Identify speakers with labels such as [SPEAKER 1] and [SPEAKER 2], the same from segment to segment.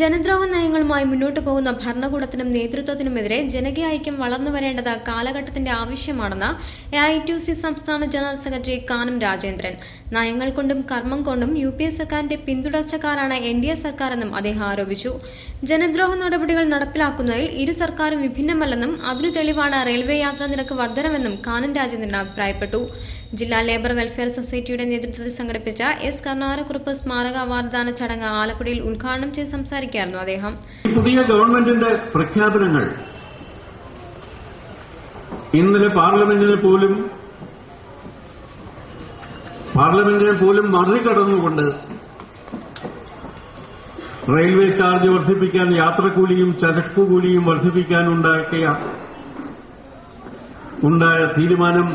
[SPEAKER 1] ജനദ്രോഹ നയങ്ങളുമായി മുന്നോട്ടു പോകുന്ന ഭരണകൂടത്തിനും നേതൃത്വത്തിനുമെതിരെ ജനകീയ ഐക്യം വളർന്നുവരേണ്ടത് കാലഘട്ടത്തിന്റെ ആവശ്യമാണെന്ന് AITUC സംസ്ഥാന ജനറൽ സെക്രട്ടറി കാനം രാജേന്ദ്രൻ. നയങ്ങൾ കൊണ്ടും കർമ്മം കൊണ്ടും UPA സർക്കാരിന്റെ പിന്തുടർച്ചക്കാരാണ് NDA സർക്കാരെന്നും അദ്ദേഹം ആരോപിച്ചു. ജനദ്രോഹ നടപടികൾ നടപ്പിലാക്കുന്നതിൽ ഇരു സർക്കാരും വിഭിന്നമല്ലെന്നും അതിനു തെളിവാണ് റെയിൽവേ യാത്രാ നിരക്ക് വർധനവെന്നും കാനം രാജേന്ദ്രൻ അഭിപ്രായപ്പെട്ടു. ജില്ലാ ലേബർ വെൽഫെയർ സൊസൈറ്റിയുടെ നേതൃത്വത്തിൽ സംഘടിപ്പിച്ച S. കരുണാകരക്കുറുപ്പ് സ്മാരക അവാർഡ്ദാന ചടങ്ങ് ആലപ്പുഴയിൽ ഉദ്ഘാടനം ചെയ്ത് സംസാരിക്കുകയായിരുന്നു അദ്ദേഹം.
[SPEAKER 2] പുതിയ ഗവൺമെന്റിന്റെ പ്രഖ്യാപനങ്ങൾ ഇന്നലെ പാർലമെന്റിനെ പോലും മറികടന്നുകൊണ്ട് റെയിൽവേ ചാർജ് വർദ്ധിപ്പിക്കാൻ, യാത്രക്കൂലിയും ചരക്കുകൂലിയും വർദ്ധിപ്പിക്കാൻ ഉണ്ടായ തീരുമാനം,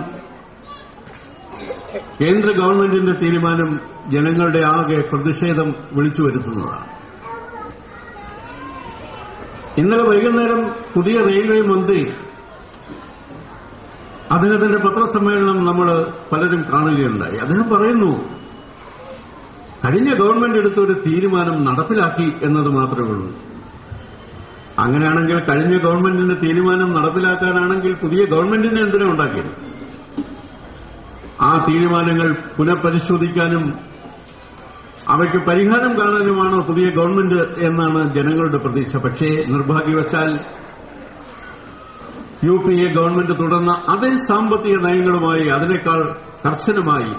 [SPEAKER 2] കേന്ദ്ര ഗവൺമെന്റിന്റെ തീരുമാനം ജനങ്ങളുടെ ആകെ പ്രതിഷേധം വിളിച്ചു വരുത്തുന്നതാണ്. ഇന്നലെ വൈകുന്നേരം പുതിയ റെയിൽവേ മന്ത്രി അദ്ദേഹത്തിന്റെ പത്രസമ്മേളനം നമ്മൾ പലരും കാണുകയുണ്ടായി. അദ്ദേഹം പറയുന്നു, കഴിഞ്ഞ ഗവൺമെന്റ് എടുത്ത ഒരു തീരുമാനം നടപ്പിലാക്കി എന്നത് മാത്രമേ ഉള്ളൂ. അങ്ങനെയാണെങ്കിൽ കഴിഞ്ഞ ഗവൺമെന്റിന്റെ തീരുമാനം നടപ്പിലാക്കാനാണെങ്കിൽ പുതിയ ഗവൺമെന്റിനെ എന്തിനാ ഉണ്ടാക്കിയത്? ആ തീരുമാനങ്ങൾ പുനഃപരിശോധിക്കാനും അവയ്ക്ക് പരിഹാരം കാണാനുമാണ് പുതിയ ഗവൺമെന്റ് എന്നാണ് ജനങ്ങളുടെ പ്രതീക്ഷ. പക്ഷേ നിർഭാഗ്യവശാൽ UPA ഗവൺമെന്റ് തുടർന്ന അതേ സാമ്പത്തിക നയങ്ങളുമായി, അതിനേക്കാൾ കർശനമായി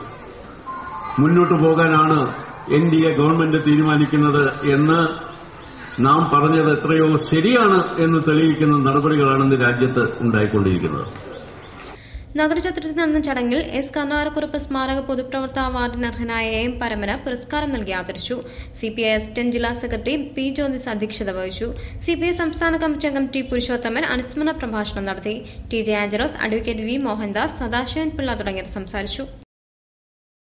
[SPEAKER 2] മുന്നോട്ടു പോകാനാണ് NDA ഗവൺമെന്റ് തീരുമാനിക്കുന്നത് എന്ന് നാം പറഞ്ഞത് എത്രയോ ശരിയാണ് എന്ന് തെളിയിക്കുന്ന നടപടികളാണ് ഇന്ന് രാജ്യത്ത് ഉണ്ടായിക്കൊണ്ടിരിക്കുന്നത്.
[SPEAKER 1] നഗരചത്രത്തിൽ നടന്ന ചടങ്ങിൽ S. കരുണാകരക്കുറുപ്പ് സ്മാരക പൊതുപ്രവർത്തക അവാർഡിന് അർഹനായ AM പരമന് പുരസ്കാരം നൽകി ആദരിച്ചു. CPI അസിസ്റ്റന്റ് ജില്ലാ സെക്രട്ടറി P. ജ്യോതിസ് അധ്യക്ഷത വഹിച്ചു. CPI സംസ്ഥാന കമ്മിറ്റി അംഗം T. പുരുഷോത്തമൻ അനുസ്മരണ പ്രഭാഷണം നടത്തി. TJ Angelos, advocate V. Mohandas, Sadasivan Pillai തുടങ്ങിയവർ സംസാരിച്ചു.